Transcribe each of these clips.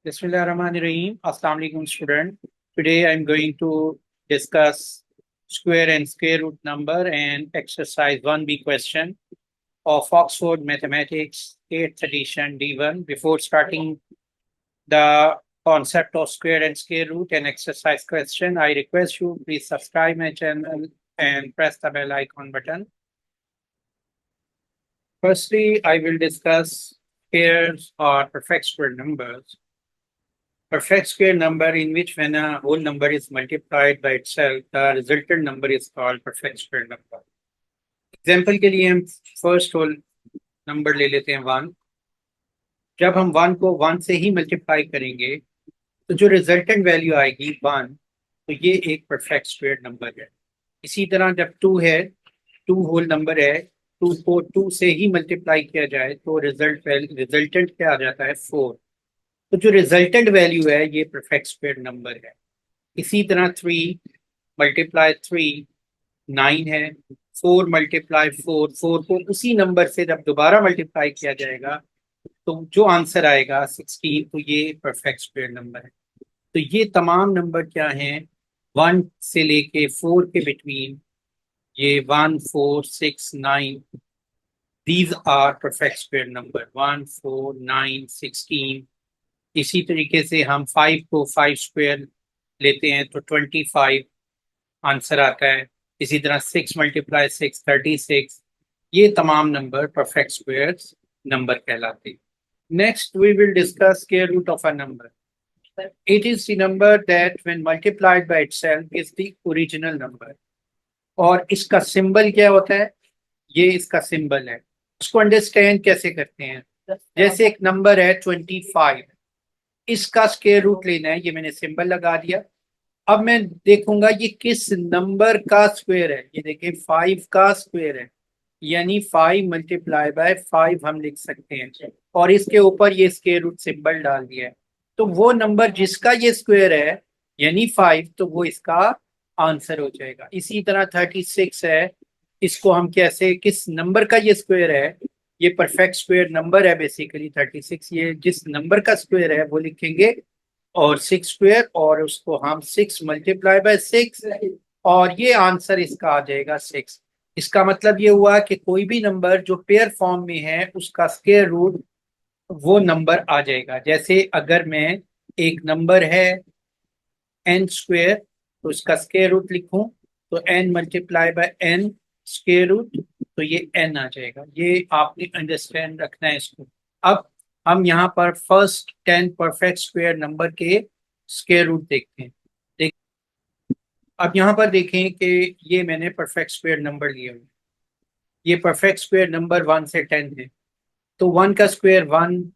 Bismillahirrahmanirrahim. Assalamu alaikum student. Today I'm going to discuss square and square root number and exercise 1B question of Oxford Mathematics 8th edition D1. Before starting the concept of square and square root and exercise question, I request you please subscribe my channel and press the bell icon button. Firstly, I will discuss pairs or perfect square numbers. Perfect square number in which when a whole number is multiplied by itself, the resultant number is called perfect square number. Example के लिए हम first whole number ले लेते हैं 1। जब हम 1 को 1 से ही मल्टीप्लाई करेंगे तो जो रिजल्टेंट वैल्यू आएगी 1, तो ये एक परफेक्ट स्क्वायर नंबर है। इसी तरह जब 2 है, 2 होल नंबर है, 2 को 2 से ही मल्टीप्लाई किया जाए तो रिजल्टेंट क्या आ जाता है 4। तो जो रिजल्टेंट वैल्यू है ये परफेक्ट स्क्वायर नंबर है। इसी तरह 3 मल्टीप्लाई 3 9 है, 4 मल्टीप्लाई 4 4 को उसी नंबर से जब दोबारा मल्टीप्लाई किया जाएगा तो जो आंसर आएगा 16। तो ये परफेक्ट स्क्वायर नंबर है। तो ये तमाम नंबर क्या हैं 1 से लेके 4 के बिटवीन, ये 1 4 6 9, these are perfect square number 1 4 9 16। इसी तरीके से हम 5 को 5 स्क्वायर लेते हैं तो 25 आंसर आता है। इसी तरह 6 मल्टीप्लाई 6 36। ये तमाम नंबर परफेक्ट स्क्वायर नंबर कहलाते हैं। Next we will discuss square root of a number. It is the number that when multiplied by itself is the original number. और इसका सिंबल क्या होता है, ये इसका सिंबल है। उसको अंडरस्टैंड कैसे करते हैं, जैसे एक नंबर है 25, इसका स्क्वायर रूट लेना है, ये मैंने सिंबल लगा दिया। अब मैं देखूंगा ये किस नंबर का स्क्वायर है। ये देखिए 5 का स्क्वायर है, यानी 5 मल्टीप्लाई बाय 5 हम लिख सकते हैं और इसके ऊपर ये स्क्वायर रूट सिंबल डाल दिया है। तो वो नंबर जिसका ये स्क्वायर है यानी 5, तो वो इसका आंसर हो जाएगा। इसी तरह 36 है, इसको हम कैसे, किस नंबर का ये स्क्वायर है, ये परफेक्ट स्क्वायर नंबर है बेसिकली 36। ये जिस नंबर का स्क्वायर है वो लिखेंगे और 6 स्क्वायर, और उसको हम 6 मल्टीप्लाई बाय 6 और ये आंसर इसका आ जाएगा 6। इसका मतलब ये हुआ कि कोई भी नंबर जो पेयर फॉर्म में है उसका स्क्वायर रूट वो नंबर आ जाएगा। जैसे अगर मैं एक नंबर है n स्क्वायर, तो इसका स्क्वायर रूट लिखूं तो n multiply by n square root, तो ये n आ जाएगा। ये आपने अंडरस्टैंड रखना है इसको। अब हम यहाँ पर फर्स्ट 10 परफेक्ट स्क्वायर नंबर के स्क्वायर रूट देखते हैं। अब यहाँ पर देखें कि ये मैंने परफेक्ट स्क्वायर नंबर लिए हुए, ये परफेक्ट स्क्वायर नंबर 1 से 10 है। तो 1 का स्क्वायर 1,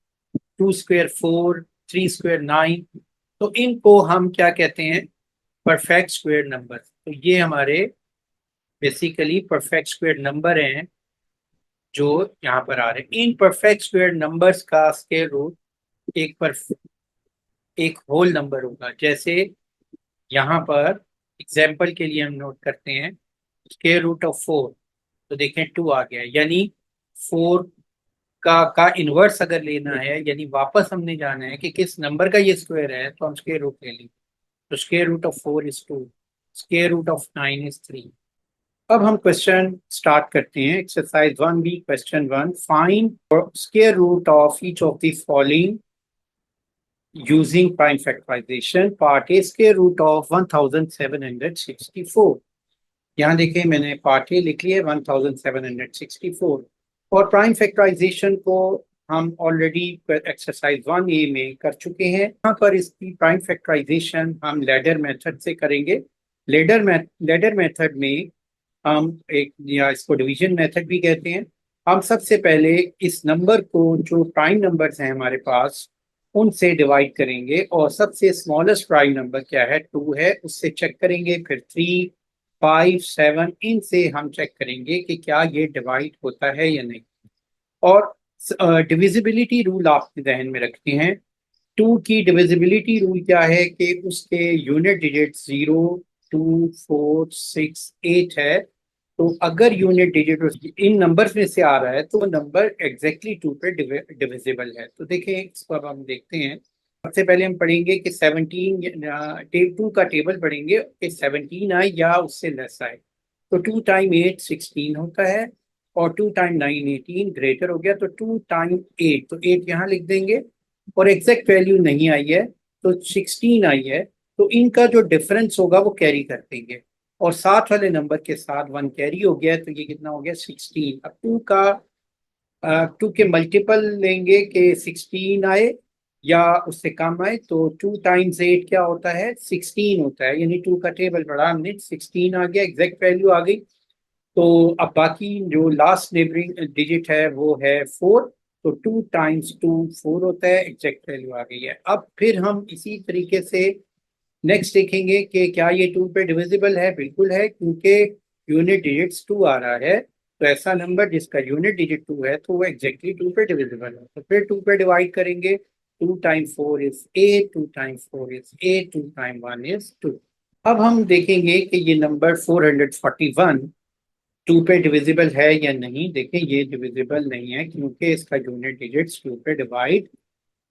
2 स्क्वायर 4, 3 स्क्वायर 9। तो इनको हम क्या कहते हैं, परफेक्ट स्क्वायर नंबर। तो ये हमारे बेसिकली परफेक्ट स्क्वायर नंबर हैं जो यहाँ पर आ रहे हैं। इन परफेक्ट स्क्वायर नंबर्स का स्क्वायर रूट एक होल नंबर होगा। जैसे यहाँ पर एग्जाम्पल के लिए हम नोट करते हैं स्क्वायर रूट ऑफ 4, तो देखें 2 आ गया, यानी 4 का इनवर्स अगर लेना है, यानी वापस हमने जाना है कि किस नंबर का ये स्क्वायर है, तो हम स्क्वायर रूट ले लेंगे। तो square root of 4 is 2, square root of 9 is 3। अब हम क्वेश्चन स्टार्ट करते हैं। Exercise 1B question 1, find square root of each of the following using prime factorisation. Part A square root of 1764। यहाँ देखिए मैंने पार्ट ए लिख लिया 1764 और प्राइम फैक्टराइजेशन को हम ऑलरेडी एक्सरसाइज 1A में कर चुके हैं। यहाँ पर इसकी प्राइम फैक्टराइजेशन हम लैडर मेथड से करेंगे। लैडर मेथड में हम एक, या इसको डिवीजन मेथड भी कहते हैं, हम सबसे पहले इस नंबर को जो प्राइम नंबर्स हैं हमारे पास उनसे डिवाइड करेंगे और सबसे स्मॉलेस्ट प्राइम नंबर क्या है 2 है उससे चेक करेंगे। फिर 3 5 7 इनसे हम चेक करेंगे कि क्या ये डिवाइड होता है या नहीं। और डिविजिबिलिटी रूल आप जहन में रखते हैं। 2 की डिविजिबिलिटी रूल क्या है कि उसके यूनिट डिजिट 0 2 4 6 8 है। तो अगर यूनिट डिजिट इन नंबर्स में से आ रहा है तो वो नंबर एग्जैक्टली 2 पे डिविजिबल है। तो देखें इसको अब हम देखते हैं। सबसे पहले हम पढ़ेंगे कि 17 2 का टेबल पढ़ेंगे कि 17 आए या उससे लेस आए। तो 2 टाइम 8 16 होता है और 2 टाइम 9 18 ग्रेटर हो गया, तो 2 टाइम 8, तो 8 यहाँ लिख देंगे और एग्जैक्ट वैल्यू नहीं आई है तो 16 आई है, तो इनका जो डिफरेंस होगा वो कैरी कर देंगे और साथ वाले नंबर के साथ 1 कैरी हो गया, तो ये कितना हो गया 16। अब 2 का 2 के मल्टीपल लेंगे कि 16 आए या उससे कम आए, तो 2 टाइम्स 8 क्या होता है 16 होता है, यानी 2 का टेबल बढ़ा हमने 16 आ गया, एग्जैक्ट वैल्यू आ गई। तो अब बाकी जो लास्ट नेबरिंग डिजिट है वो है 4, तो 2 टाइम्स 2 4 होता है, एग्जैक्ट वैल्यू आ गई है। अब फिर हम इसी तरीके से नेक्स्ट देखेंगे कि क्या ये 2 पे डिविजिबल है। बिल्कुल है, क्योंकि यूनिट डिजिट्स 2 आ रहा है, तो ऐसा नंबर जिसका यूनिट डिजिट 2 है तो वो एग्जैक्टली 2 पे डिविजिबल है। तो फिर 2 पे डिवाइड करेंगे, 2 time 4 is 8, 2 time 4 is 8, 2 time 1 is 2। अब हम देखेंगे कि ये नंबर 441 2 पे डिविजिबल है या नहीं। देखें ये डिविजिबल नहीं है क्योंकि इसका यूनिट डिजिट्स 2 पे डिवाइड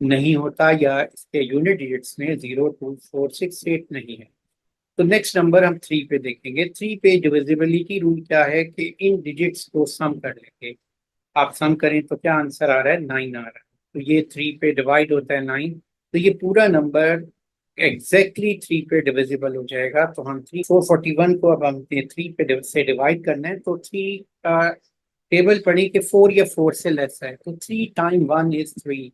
नहीं होता, या इसके यूनिट डिजिट्स में 0 2 4 6 8 नहीं है। तो नेक्स्ट नंबर हम 3 पे देखेंगे। 3 पे डिविजिबिलिटी रूल क्या है कि इन डिजिट्स को सम कर लेंगे। आप सम करें तो क्या आंसर आ रहा है 9 आ रहा है, तो ये 3 पे डिवाइड होता है 9, तो ये पूरा नंबर एग्जैक्टली 3 पे डिविजिबल हो जाएगा। तो हम 441 को अब हम 3 पे से डिवाइड करना है, तो 3 का टेबल पढ़ी कि 4 या 4 से लेस है, तो 3 time 1 is 3,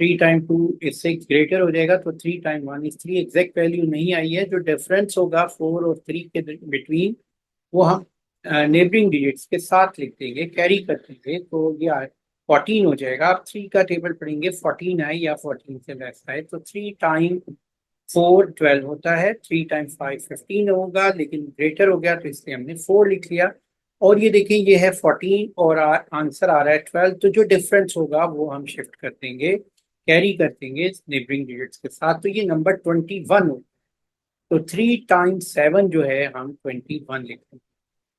3 time 2 is 6 greater हो जाएगा, तो 3 टाइम 1 इज 3। एग्जैक्ट वैल्यू नहीं आई है, जो डिफरेंस होगा 4 और 3 के बिटवीन वो हम नेबरिंग डिजिट्स के साथ लिख देंगे, कैरी कर देंगे, तो ये 14 हो जाएगा। आप 3 का टेबल पढ़ेंगे 14 आए या 14 से लेस आए, तो 3 टाइम 4 12 होता है, 3 टाइम 5 15 होगा, लेकिन ग्रेटर हो गया तो इसलिए हमने 4 लिख लिया। और ये देखें ये है 14 और आंसर आ रहा है 12, तो जो डिफरेंस होगा वो हम शिफ्ट कर देंगे, कैरी कर देंगे नेबरिंग डिजिट्स के साथ, तो ये नंबर 21 हो। तो 3 टाइम्स 7 जो है हम 21 लिखेंगे।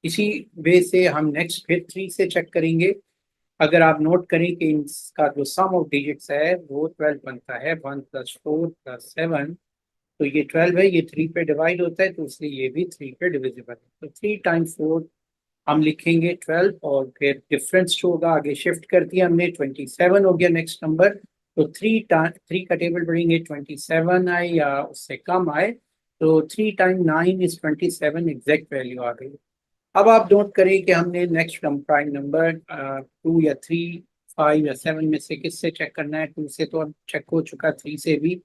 इसी वे से हम नेक्स्ट फिर 3 से चेक करेंगे। अगर आप नोट करें कि इसका जो सम ऑफ डिजिट्स है वो 12 बनता है, 1 + 4 + 7, तो ये 12 है, ये 3 पे डिवाइड होता है, तो इसलिए ये भी 3 पे डिविजिबल है। तो 3 टाइम्स 4 हम लिखेंगे 12, और फिर डिफरेंस जो होगा आगे शिफ्ट कर दिया हमने, 27 हो गया नेक्स्ट नंबर। तो 3 का टेबल पढ़ेंगे 27 आए या उससे कम आए, तो 3 टाइम 9 इज 27, एग्जैक्ट वैल्यू आ गई। अब आप नोट करें कि हमने नेक्स्ट प्राइम नंबर 2 या 3 5 या 7 में से किससे चेक करना है। 2 से तो अब चेक हो चुका, 3 से भी।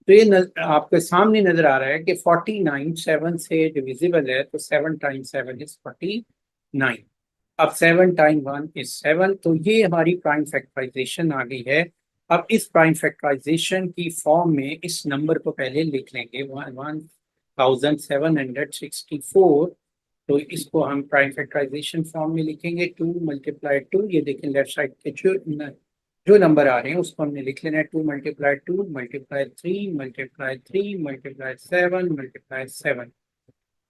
तो ये आपके सामने नजर आ रहा है कि 49 7 से डिविजिबल है, तो 7 टाइम 7 इज 49। अब 7 टाइम 1 इज 7, तो ये हमारी प्राइम फैक्टराइजेशन आ गई है। अब इस प्राइम फैक्टराइजेशन की फॉर्म में इस नंबर को पहले लिख लेंगे 1764, तो इसको हम प्राइम फैक्टराइजेशन फॉर्म में लिखेंगे 2 × 2। ये देखें लेफ्ट साइड के जो नंबर आ रहे हैं उसको हमने लिख लेना है 2 × 2 × 3 × 3 × 7 × 7।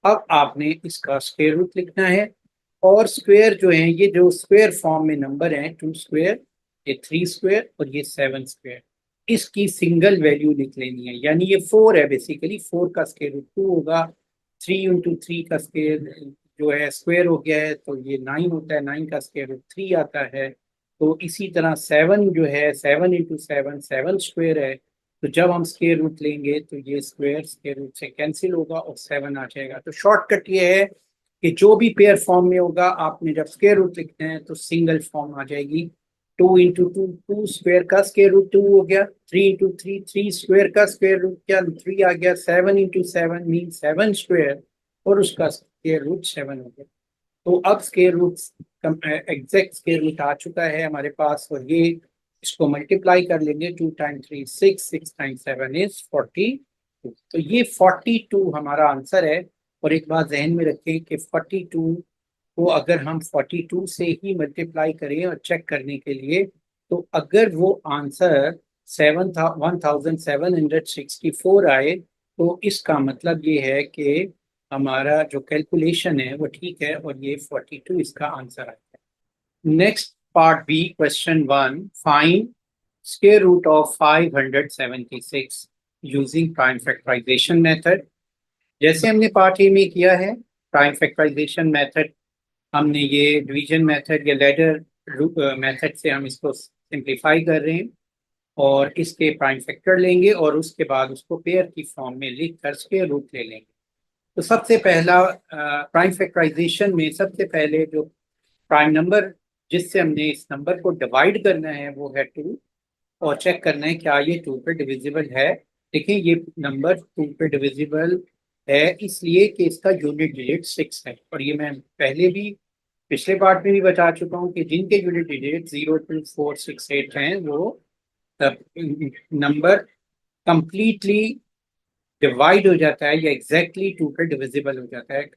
अब आपने इसका स्क्वायर रूट लिखना है, और स्क्वायर जो है ये जो स्क्वायर फॉर्म में नंबर हैं 2 स्क्वायर, ये 3 स्क्वायर और ये 7 स्क्वायर, इसकी सिंगल वैल्यू लिख लेनी है। यानी ये 4 है, बेसिकली 4 का स्क्वायर रूट 2 होगा, 3 × 3 का स्क्वायर जो है स्क्वायर हो गया है, तो ये 9 होता है, 9 का स्क्वायर रूट 3 आता है। तो इसी तरह 7 जो है 7 × 7 7 स्क्वायर है, तो जब हम स्क्वायर रूट लेंगे तो ये स्क्वायर स्क्वायर रूट से कैंसिल होगा और 7 आ जाएगा। तो शॉर्टकट ये है कि जो भी पेयर फॉर्म में होगा आपने जब स्क्वायर रूट लिखते हैं तो सिंगल फॉर्म आ जाएगी। 2 × 2 2 स्क्वायर का स्क्वायर रूट 2 हो गया, 3 × 3 3 स्क्वायर का स्क्वायर रूट क्या 3 आ गया, 7 × 7 मीन 7 स्क्वायर और उसका स्क्वायर रूट 7 हो गया। तो अब square root exact square root आ चुका है हमारे पास, और ये इसको मल्टीप्लाई कर लेंगे, 2 टाइम 3 6 6 टाइम 7 इज 42, तो ये 42 हमारा आंसर है। और एक बात जहन में रखें कि 42 को अगर हम 42 से ही मल्टीप्लाई करें और चेक करने के लिए, तो अगर वो आंसर 1764 आए, तो इसका मतलब ये है कि हमारा जो कैलकुलेशन है वो ठीक है, और ये 42 इसका आंसर आता है। Next part B, question 1, find square root of 576 using prime factorization method। जैसे हमने पार्ट ए में किया है प्राइम फैक्टराइजेशन मेथड, हमने ये डिवीजन मेथड या लैडर मेथड से हम इसको सिंप्लीफाई कर रहे हैं और इसके प्राइम फैक्टर लेंगे और उसके बाद उसको पेयर की फॉर्म में लिख कर स्क्वायर रूट ले लेंगे। तो सबसे पहला प्राइम फैक्टराइजेशन में सबसे पहले जो प्राइम नंबर जिससे हमने इस नंबर को डिवाइड करना है वो है 2, और चेक करना है क्या ये 2 पे डिविजिबल है। देखिए ये नंबर 2 पे डिविजिबल है इसलिए कि इसका यूनिट डिजिट 6 है, और ये मैं पहले भी पिछले पार्ट में भी बता चुका हूँ कि जिनके यूनिट डिजिट 0, 2, 4, 6, 8 हैं वो नंबर कंप्लीटली डिवाइड हो जाता है या एग्जैक्टली 2 पे डिविजिबल हो जाता है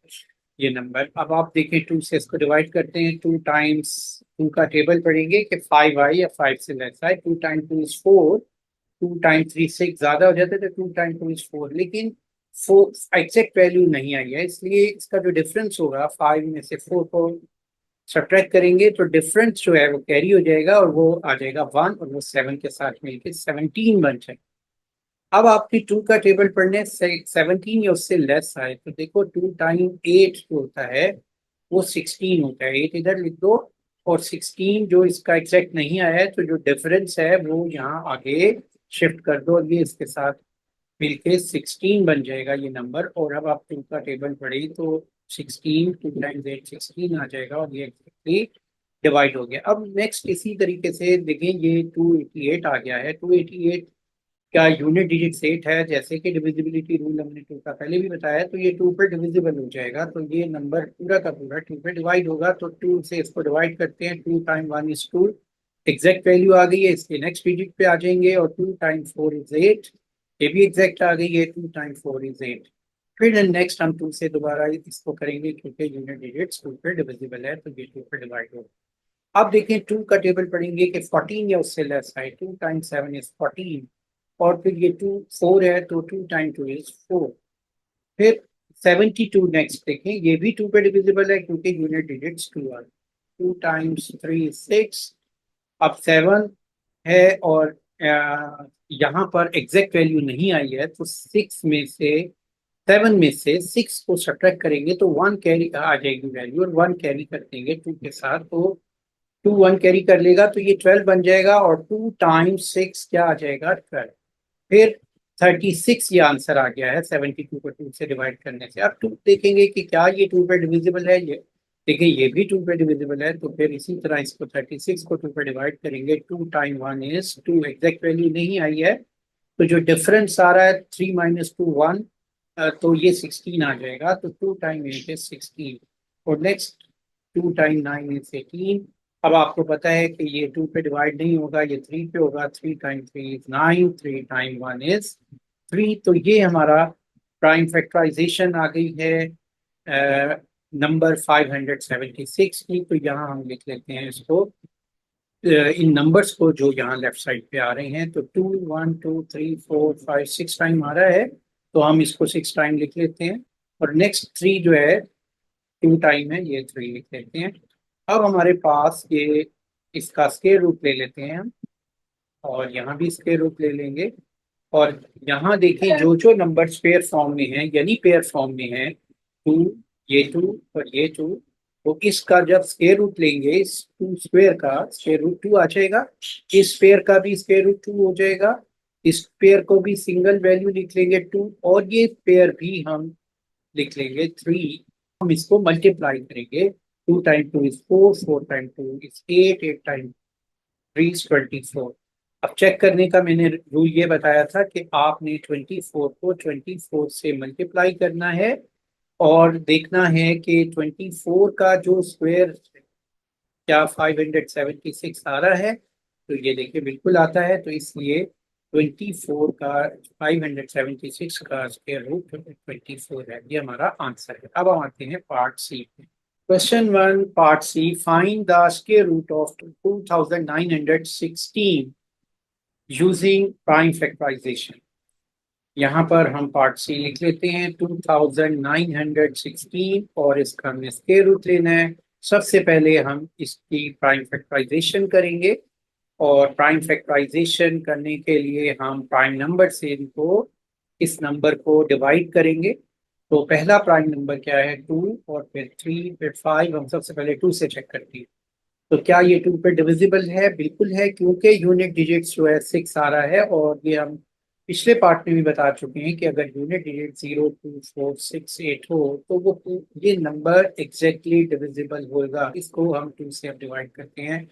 ये नंबर। अब आप देखें 2 से इसको डिवाइड करते हैं, 2 टाइम्स 2 का टेबल पढ़ेंगे कि 5 आए या 5 से लेस आए। 2 टाइम 2 इज 4, 2 टाइम 3 6 ज्यादा हो जाता है तो 2 टाइम 2 इज 4, लेकिन 4 एग्जैक्ट वैल्यू नहीं आई है इसलिए इसका जो डिफरेंस होगा 5 में से 4 को सब्ट्रैक्ट करेंगे तो डिफरेंस जो है वो कैरी हो जाएगा और वो आ जाएगा 1 और वो 7 के साथ मिलकर 17 बन जाएगा। अब आपकी 2 का टेबल पढ़ने से 17 या उससे लेस आए तो देखो 2 टाइम 8 जो होता है वो 16 होता है। 8 इधर लिख दो और 16 जो इसका एग्जैक्ट नहीं आया है तो जो डिफरेंस है वो यहाँ आगे शिफ्ट कर दो और ये इसके साथ मिलके 16 बन जाएगा ये नंबर। और अब आप 2 का टेबल पढ़े तो 16, 2 टाइम्स 8 16 आ जाएगा और ये एग्जैक्टली डिवाइड हो गया। अब नेक्स्ट इसी तरीके से देखें ये 288 आ गया है। 288 का यूनिट डिजिट 8 है, जैसे कि डिविजिबिलिटी रूल हमने 2 का पहले भी बताया तो ये 2 पे डिविजिबल हो जाएगा तो ये नंबर पूरा का पूरा 2 पे डिवाइड होगा। तो 2 से इसको डिवाइड करते हैं, 2 टाइम 1 इज 2, एग्जैक्ट वैल्यू आ गई है। इसके नेक्स्ट डिजिट पे आ जाएंगे और 2 टाइम 4 इज 8, ये भी एग्जैक्ट आ गई है, 2 टाइम 4 इज 8। फिर नेक्स्ट हम 2 से दोबारा इसको करेंगे क्योंकि यूनिट डिजिट 2 पे डिविजिबल है तो ये 2 पे डिवाइड होगा। अब देखें 2 का टेबल पढ़ेंगे कि 14 या उससे लेस है, 2 टाइम 7 इज 14, और फिर ये 2 4 है तो 2 टाइम 2 इज 4। फिर 72 नेक्स्ट देखें, ये भी 2 पे डिविजिबल है क्योंकि यूनिट डिजिट्स 2 आ, 2 टाइम्स 3 इज 6। अब 7 है और यहाँ पर एग्जैक्ट वैल्यू नहीं आई है तो 7 में से 6 को सब्ट्रैक्ट करेंगे तो 1 कैरी आ जाएगी वैल्यू और 1 कैरी कर देंगे 2 के साथ तो 2 1 कैरी कर लेगा तो ये 12 बन जाएगा और 2 टाइम्स 6 क्या आ जाएगा 12। फिर 36 ये आंसर आ गया है 72 को 2 से डिवाइड करने से। अब 2 देखेंगे कि क्या ये 2 पे डिविजिबल है, ये देखिए ये भी 2 पे डिविजिबल है तो फिर इसी तरह इसको 36 को 2 पे डिवाइड करेंगे। 2 टाइम 1 इज 2, एग्जैक्ट वैल्यू नहीं आई है तो जो डिफरेंस आ रहा है 3 माइनस 2 1, तो ये 16 आ जाएगा तो 2 टाइम 8 इज 16 और नेक्स्ट 2 टाइम 9 इज 18। अब आपको पता है कि ये 2 पे डिवाइड नहीं होगा, ये 3 पे होगा। 3 टाइम 3 इज 9, 3 टाइम 1 इज 3। तो ये हमारा प्राइम फैक्टराइजेशन आ गई है नंबर 576 की। तो यहाँ हम लिख लेते हैं इसको इन नंबर्स को जो यहाँ लेफ्ट साइड पे आ रहे हैं तो 2 1 2 3 4 5 6 टाइम आ रहा है तो हम इसको 6 टाइम लिख लेते हैं और नेक्स्ट 3 जो है 2 टाइम है ये 3 लिख लेते हैं। अब हमारे पास ये इसका स्क्वायर रूट ले लेते हैं हम और यहाँ भी स्क्वायर रूट ले लेंगे और यहाँ देखिए जो जो नंबर पेयर फॉर्म में है यानी पेयर फॉर्म में है 2, ये 2 और ये 2, तो इसका जब स्क्वायर रूट लेंगे इस 2 स्क्वायर का स्क्वायर रूट 2 आ जाएगा, इस पेयर का भी स्क्वायर रूट 2 हो जाएगा, इस पेयर को भी सिंगल वैल्यू लिख लेंगे 2 और ये पेयर भी हम लिख लेंगे 3। हम इसको मल्टीप्लाई करेंगे, 2 time 2 is 4, 4 time 2 is 8, 8 time 3 is 24। अब चेक करने का मैंने रूल ये बताया था कि आपने 24 को 24 से मल्टीप्लाई करना है और देखना है कि 24 का जो स्क्वायर क्या 576 आ रहा है, तो ये देखिए बिल्कुल आता है तो इसलिए 24 का 576 का स्क्वायर रूट 24 है, ये हमारा आंसर है। अब हम आते हैं पार्ट सी पे। Question 1 part C, find the square root of 2916 using prime factorisation. यहाँ पर हम पार्ट सी लिख लेते हैं 2916 और इसका हमें स्क्वायर रूट लेना है। सबसे पहले हम इसकी प्राइम फैक्टराइजेशन करेंगे और प्राइम फैक्टराइजेशन करने के लिए हम प्राइम नंबर से इनको इस नंबर को डिवाइड करेंगे। तो पहला प्राइम नंबर क्या है, 2, और फिर 3, फिर 5। हम सबसे पहले 2 से चेक करते हैं। तो क्या ये 2 पे डिविजिबल है? बिल्कुल है, क्योंकि यूनिट डिजिट्स जो है 6 आ रहा है, और ये हम पिछले पार्ट में भी बता चुके हैं कि अगर यूनिट डिजिट 0, 2, 4, 6, 8 हो तो वो ये नंबर एग्जैक्टली डिविजिबल होगा। इसको हम 2 से अब डिवाइड करते हैं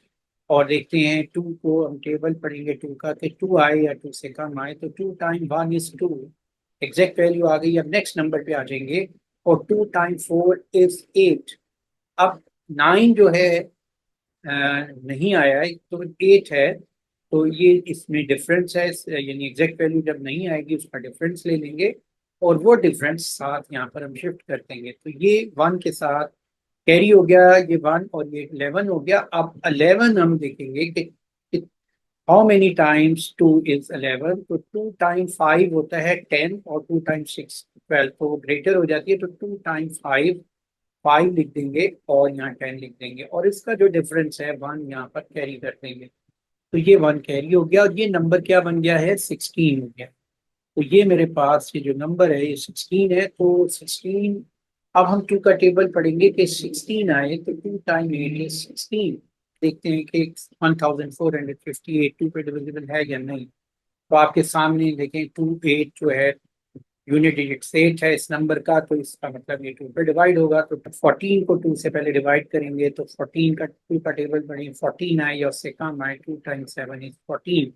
और देखते हैं 2 को हम टेबल पढ़ेंगे 2 का कि 2 आए या 2 से कम आए। तो 2 टाइम 1 इज 2, एग्जैक्ट वैल्यू आ गई। अब नेक्स्ट नंबर पे आ जाएंगे, और 2 टाइम 4 इज 8। अब 9 जो है नहीं आया है, तो 8 है। तो ये इसमें डिफरेंस है, यानी एग्जैक्ट वैल्यू जब नहीं आएगी उसका डिफरेंस ले लेंगे, और वो डिफरेंस साथ यहाँ पर हम शिफ्ट कर देंगे। तो ये 1 के साथ कैरी हो गया, ये 1, और ये 11 हो गया। अब 11 हम देखेंगे कि हाउ मेनी टाइम्स 2 इज 11। तो 2 टाइम 5 होता है 10, और 2 टाइम 6 12, तो ग्रेटर हो जाती है। तो 2 टाइम 5 लिख देंगे, और यहाँ 10 लिख देंगे, और इसका जो डिफरेंस है 1 यहाँ पर कैरी कर देंगे। तो ये 1 कैरी हो गया, और ये नंबर क्या बन गया है, 16 हो गया। तो ये मेरे पास ये जो नंबर है ये 16 है। तो 16, अब हम 2 का टेबल पढ़ेंगे कि 16 आए तो 2 टाइम 8 इज 16। देखते हैं कि 1458 2 पे डिविजिबल है या नहीं। तो आपके सामने देखें 2 8 जो है यूनिट डिजिट 8 है इस नंबर का, तो इसका मतलब ये 2 पे डिवाइड होगा। तो 14 को 2 से पहले डिवाइड करेंगे, तो 14 का 2 का टेबल पढ़ेंगे, 14 आए या उससे कम आए, 2 टाइम 7 इज 14।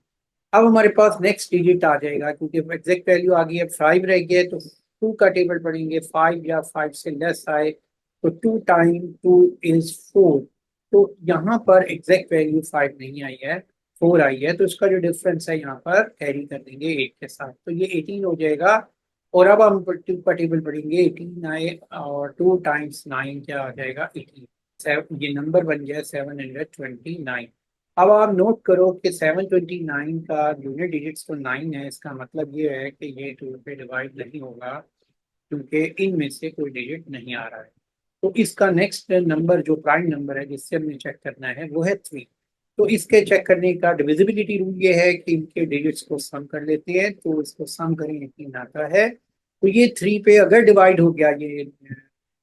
अब हमारे पास नेक्स्ट डिजिट आ जाएगा, क्योंकि एग्जैक्ट वैल्यू आ गई है, 5 रह गया है। तो 2 का टेबल पढ़ेंगे, 5 या 5 से लेस आए तो 2 टाइम 2 इज 4। तो यहाँ पर एग्जैक्ट वैल्यू 5 नहीं आई है, 4 आई है। तो इसका जो डिफरेंस है यहाँ पर कैरी कर देंगे 8 के साथ, तो ये 18 हो जाएगा। और अब हम 2 का टेबल पढ़ेंगे, 18 आए, और 2 टाइम्स 9 क्या आ जाएगा, 18। ये नंबर बन गया 729। अब आप नोट करो कि 729 का यूनिट डिजिट्स तो 9 है, इसका मतलब ये है कि ये 2 पे डिवाइड नहीं होगा, क्योंकि इनमें से कोई डिजिट नहीं आ रहा है। तो इसका नेक्स्ट नंबर जो प्राइम नंबर है जिससे हमें चेक करना है वो है 3। तो इसके चेक करने का डिविजिबिलिटी रूल ये है कि इनके डिजिट्स को सम कर लेते हैं। तो इसको सम करें, 18 आता है। तो ये 3 पे अगर डिवाइड हो गया ये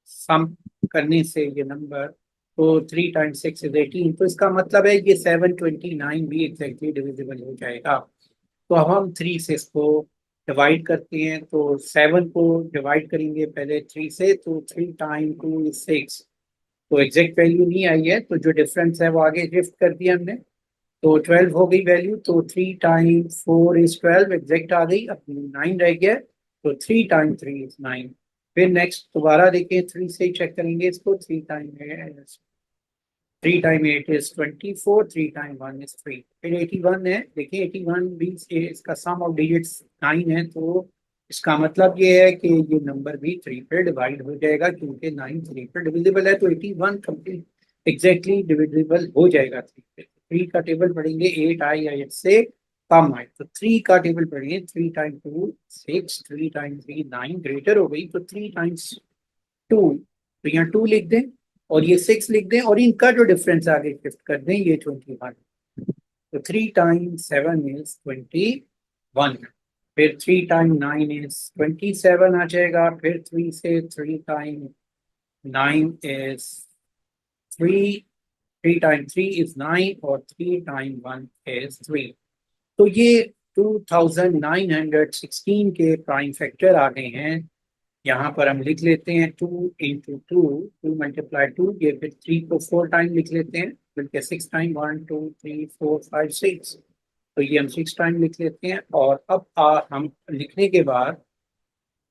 सम करने से ये नंबर, तो 3 टाइम्स 6 इज 18। तो इसका मतलब है ये 729 भी एग्जैक्टली डिविजिबल हो जाएगा। तो अब हम 3 से इसको डिवाइड करते हैं। तो 7 को डिवाइड करेंगे पहले 3 से, तो 3 टाइम 2 इज 6। तो एग्जैक्ट वैल्यू नहीं आई है, तो जो डिफरेंस है वो आगे शिफ्ट कर दिया हमने। तो 12 हो गई वैल्यू। तो 3 टाइम 4 इज 12, एग्जैक्ट आ गई। अब 9 रह गया, तो 3 टाइम 3 इज 9। फिर नेक्स्ट दोबारा देखें, 3 से ही चेक करेंगे इसको। 3 टाइम 8 इज 24, 3 टाइम 1 इज 3, फिर 81 है। देखिए 81 भी इसका सम ऑफ डिजिट्स 9 है, तो इसका मतलब ये है कि ये नंबर भी 3 पे डिवाइड हो जाएगा, क्योंकि 9 3 पे डिविजिबल है। तो 81 कंप्लीट एग्जैक्टली डिविजिबल हो जाएगा 3 पे। 3 का टेबल पढ़ेंगे, 8 आए या 8 से कम आए। तो 3 का टेबल पढ़ेंगे, 3 टाइम 2 6, 3 टाइम 3 9, ग्रेटर हो गई। तो 3 टाइम्स 2, तो यहाँ 2 लिख दें, और ये 6 लिख दें, और इनका जो डिफरेंस आगे शिफ्ट कर दें, ये 21। तो 3 टाइम 7 इज 21। फिर 3 टाइम 9 इज 27 आ जाएगा। फिर 3 से 3 टाइम 9 इज 3, 3 टाइम 3 इज 9, और 3 टाइम 1 इज 3। तो ये 2916 के प्राइम फैक्टर आ गए हैं। यहाँ पर हम लिख लेते हैं 2 × 2, 2 × 2, ये फिर 3 को 4 टाइम लिख लेते हैं, बल्कि 6 टाइम, 1 2 3 4 5 6। तो ये हम 6 टाइम लिख लेते हैं। और अब हम लिखने के बाद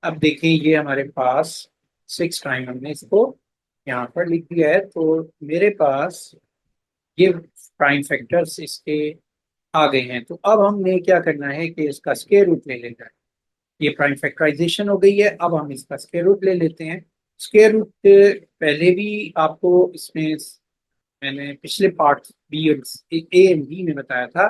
अब देखें, ये हमारे पास 6 टाइम हमने इसको यहाँ पर लिख दिया है। तो मेरे पास ये प्राइम फैक्टर्स इसके आ गए हैं। तो अब हमने क्या करना है कि इसका स्क्वायर रूट ले लेना है। ये प्राइम फैक्टराइजेशन हो गई है। अब हम इसका स्क्वायर रूट ले लेते हैं। स्क्वायर रूट पहले भी आपको इसमें मैंने पिछले part B A and B में बताया था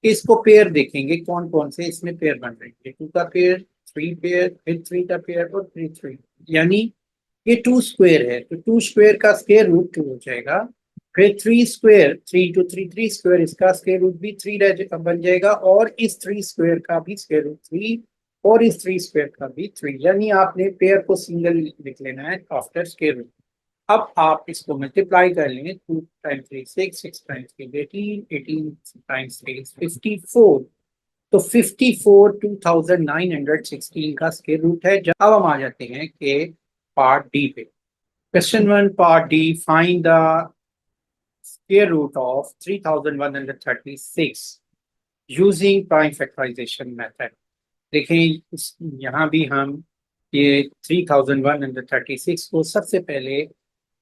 कि इसको पेयर देखेंगे कौन कौन से इसमें पेयर बन रहे हैं। 2 का पेयर, 3 पेयर, फिर 3 का पेयर, और फिर 3। यानी ये 2 स्क्वायर है, तो 2 स्क्वायर का स्क्वायर रूट 2 हो जाएगा। फिर 3 स्क्वायर, 3 into 3 3 स्क्वायर, इसका स्क्वायर रूट भी 3 बन जाएगा, और इस 3 स्क्वायर का भी स्क्वायर रूट 3, और इस 3 स्क्वायर का भी 3, यानी आपने पेयर को सिंगल लिख लेना है आफ्टर स्क्वायर रूट। अब आप इसको मल्टीप्लाई कर लेंगे, 2 times 3 6, 6 times 3 18, 18 times 3 54, तो 54 2916 का स्क्वायर रूट है। जब अब हम आ जाते हैं कि पार्ट डी पे। Question 1 part D, find the square root of 3136 using prime factorization method. देखें यहाँ भी हम ये 3136 को सबसे पहले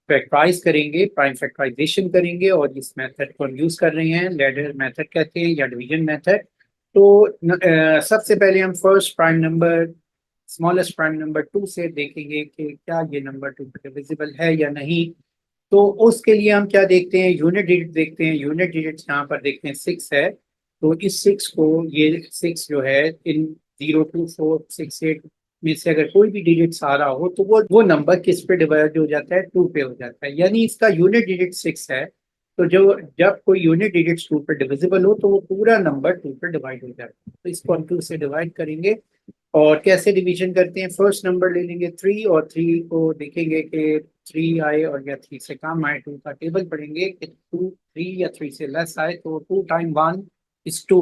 फैक्टराइज करेंगे, प्राइम फैक्टराइजेशन करेंगे, और इस मेथड को हम यूज कर रहे हैं, लैडर मेथड कहते हैं या डिवीजन मेथड। तो सबसे पहले हम first prime number, smallest prime number 2 से देखेंगे कि क्या ये नंबर 2 डिविजिबल है या नहीं। तो उसके लिए हम क्या देखते हैं, यूनिट डिजिट देखते हैं। यूनिट डिजिट यहाँ पर देखते हैं 6 है, तो इस 6 को, ये 6 जो है इन 0 2 4 6 8 में से अगर कोई भी डिजिट आ रहा हो तो वो नंबर किस पे डिवाइड हो जाता है, 2 पे हो जाता है, यानी इसका यूनिट डिजिट 6 है। तो जो जब कोई यूनिट डिजिट 2 पे डिविजिबल हो तो वो पूरा नंबर 2 पे डिवाइड हो जाता है। तो इसको हम 2 से डिवाइड करेंगे। और कैसे डिवीजन करते हैं, फर्स्ट नंबर ले लेंगे 3, और 3 को देखेंगे कि 3 आए और या 3 से कम आए, 2 का टेबल पढ़ेंगे कि 2 3 या 3 से लेस आए तो 2 टाइम 1 इज 2,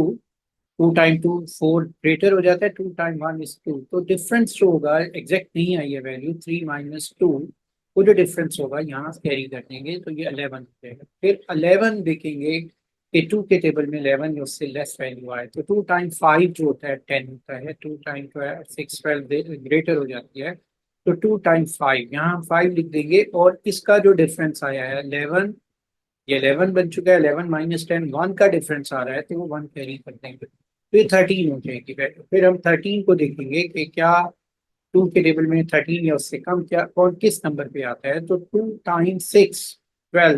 2 टाइम 2 4 ग्रेटर हो जाता है, 2 टाइम 1 इज 2। तो डिफरेंस जो होगा, एग्जैक्ट नहीं आई है वैल्यू, 3 - 2, वो जो डिफरेंस होगा यहाँ कैरी कर देंगे तो ये 11 हो जाएगा। फिर 11 देखेंगे कि 2 के टेबल में 11 या उससे लेस वैल्यू आए तो 2 टाइम 5 जो होता है 10 होता है, 2 टाइम 6 12 ग्रेटर हो जाती है, तो 2 टाइम 5, यहाँ हम 5 लिख देंगे। और इसका जो डिफरेंस आया है 11, ये 11 बन चुका है, 11 - 10 1 का डिफरेंस आ रहा है, तो वो 1 कैरी कर देंगे, तो ये 13 हो जाएगी। फिर हम 13 को देखेंगे कि क्या 2 के टेबल में 13 या उससे कम क्या कौन किस नंबर पे आता है, तो 2 टाइम 6 12,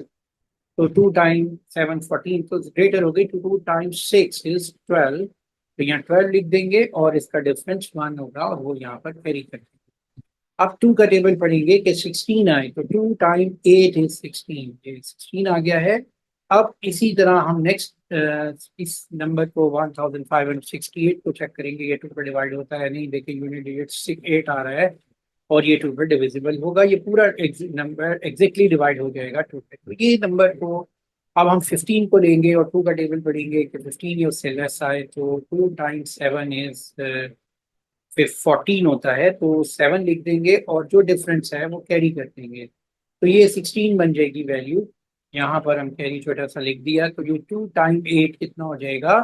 तो 2 टाइम 7 14, तो ग्रेटर हो गई, तो 2 टाइम 6 इज 12, तो यहाँ 12 लिख देंगे और इसका डिफरेंस 1 होगा और वो यहाँ पर कैरी कर देंगे। अब 2 का टेबल पढ़ेंगे कि 16 आए, तो 2 टाइम 8 इज 16, ये 16 आ गया है। अब इसी तरह हम नेक्स्ट इस नंबर को 1568 को चेक करेंगे, ये 2 पर डिवाइड होता है नहीं, देखिए यूनिट डिजिट 8 आ रहा है और ये 2 पर डिविजिबल होगा, ये पूरा नंबर एग्जैक्टली डिवाइड हो जाएगा 2 पे। तो ये नंबर को अब हम 15 को लेंगे और 2 का टेबल पढ़ेंगे कि 15 या उससे लेस आए, तो 2 टाइम्स 7 इज फिर 14 होता है, तो 7 लिख देंगे और जो डिफरेंस है वो कैरी कर देंगे, तो ये 16 बन जाएगी वैल्यू। यहाँ पर हम कैरी छोटा सा लिख दिया, तो ये 2 टाइम 8 कितना हो जाएगा,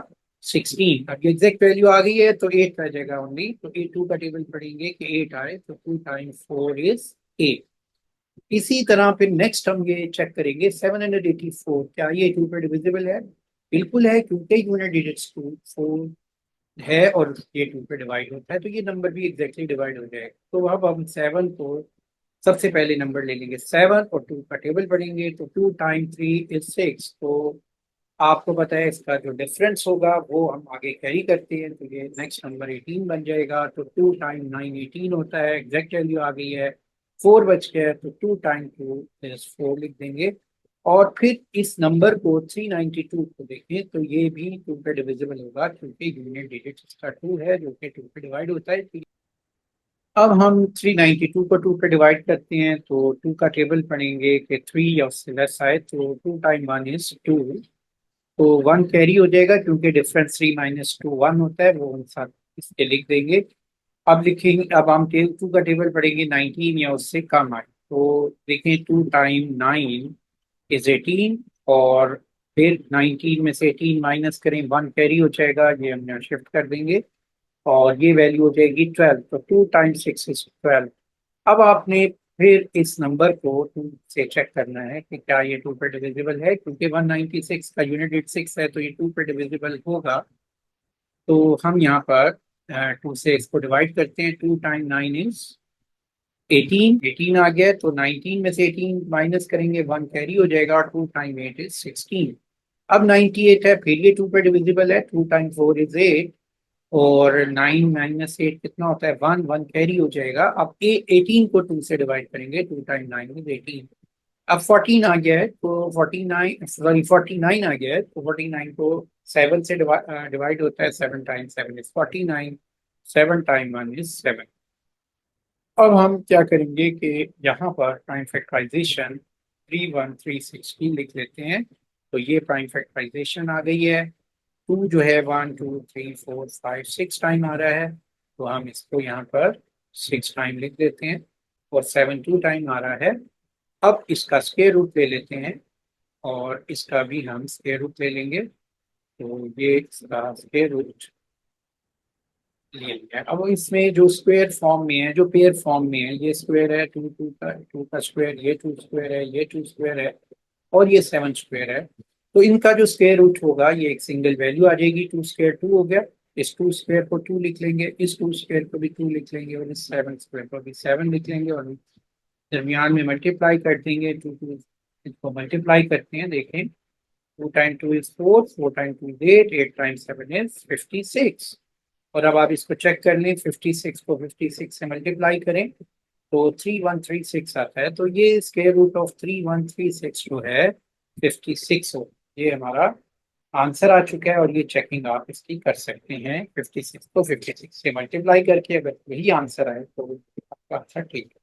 16। अब ये एग्जैक्ट वैल्यू आ गई है तो 8 रह जाएगा ओनली, तो 2 का टेबल पढ़ेंगे कि 8 आए, तो 2 टाइम 4 इज 8। इसी तरह फिर नेक्स्ट हम ये चेक करेंगे 784, क्या ये 2 पे डिविजिबल है, बिल्कुल है, क्योंकि यूनिट डिजिट्स 2 4 है और ये 2 पे डिवाइड होता है, तो ये नंबर भी एग्जैक्टली डिवाइड हो जाएगा। तो अब हम 7 को सबसे पहले नंबर ले लेंगे 7 और 2 का टेबल पढ़ेंगे, तो 2 टाइम 3 इज 6, तो आपको पता है इसका जो डिफरेंस होगा वो हम आगे कैरी करते हैं, तो ये नेक्स्ट नंबर 18 बन जाएगा, तो 2 टाइम 9 18 होता है, एग्जैक्ट वैल्यू आ गई है, 4 बच गया, तो 2 टाइम 2 इज 4 लिख देंगे। और फिर इस नंबर को 392 को देखें तो ये भी 2 पे डिविजिबल होगा, क्योंकि यूनिट डिजिट इसका 2 है जो कि 2 पे डिवाइड होता है। अब हम 392 को 2 पे डिवाइड करते हैं, तो 2 का टेबल पढ़ेंगे कि 3 या उससे लेस आए, तो 2 टाइम 1 इज 2, तो 1 कैरी हो जाएगा, क्योंकि डिफरेंस 3 - 2 1 होता है, वो हम साथ इसके लिख देंगे। अब लिखेंगे, अब हम 2 का टेबल पढ़ेंगे 19 या उससे कम आए, तो देखें 2 टाइम 9 इज 18, और फिर 19 में से 18 माइनस करें, 1 कैरी हो जाएगा, ये हम यहाँ शिफ्ट कर देंगे और ये वैल्यू हो जाएगी 12, तो 2 टाइम्स 6 इज 12। अब आपने फिर इस नंबर को 2 से चेक करना है कि क्या ये 2 पे डिविजिबल है, क्योंकि 196 का यूनिट डिजिट 6 है, तो ये 2 पे डिविजिबल होगा। तो हम यहाँ पर 2 से इसको डिवाइड करते हैं, 2 टाइम 9 इज 18, 18 आ गया, तो 19 में से 18 माइनस करेंगे, 1 कैरी हो जाएगा, और 2 टाइम 8 इज 16। अब 98 है, फिर ये 2 पे डिविजिबल है, 2 टाइम 4 इज 8, और 9 - 8 कितना होता है, 1 1 कैरी हो जाएगा। अब 18 को 2 से डिवाइड करेंगे, 2 टाइम 9 इज 18, अब 14 आ गया है तो 49 आ गया है तो 49 को 7 से डिवाइड होता है, 7 टाइम्स 7 इज 49, 7 टाइम 1 इज 7। अब हम क्या करेंगे कि यहाँ पर प्राइम फैक्टराइजेशन 31 3 16 लिख लेते हैं। तो ये प्राइम फैक्टराइजेशन आ गई है। 2 जो है 1 2 3 4 5 6 टाइम आ रहा है, तो हम इसको यहाँ पर 6 टाइम लिख देते हैं। और 7 2 टाइम आ रहा है। अब इसका स्क्वायर रूट ले लेते हैं और इसका भी हम स्क्वायर रूट ले लेंगे। तो ये इसका स्क्वायर रूट ले लिया। अब इसमें जो स्क्वायर फॉर्म में है, जो पेयर फॉर्म में है, ये स्क्वायर है, टू का स्क्वायर, ये 2 स्क्वायर है, ये 2 स्क्वायर है, और ये 7 स्क्वायर है। तो इनका जो स्क्वायर रूट होगा ये एक सिंगल वैल्यू आ जाएगी। 2 स्क्वायर 2 हो गया। इस 2 स्क्वायर को 2 लिख लेंगे, इस 2 स्क्वायर को भी 2 लिख लेंगे, और इस 7 स्क्वायर को भी 7 लिख लेंगे, और दरमियान में मल्टीप्लाई कर देंगे। टू टू इसको मल्टीप्लाई करते हैं, देखें। 2 time 2 is 4, 4 time 2 is 8, 8 time 7 is 56। और अब आप इसको चेक कर लें, 56 को 56 से मल्टीप्लाई करें तो 3136 आता है। तो ये स्क्वायर रूट ऑफ 3136 जो है 56 हो, ये हमारा आंसर आ चुका है। और ये चेकिंग आप इसकी कर सकते हैं, 56 को 56 से मल्टीप्लाई करके अगर वही आंसर आए तो आपका आंसर ठीक है।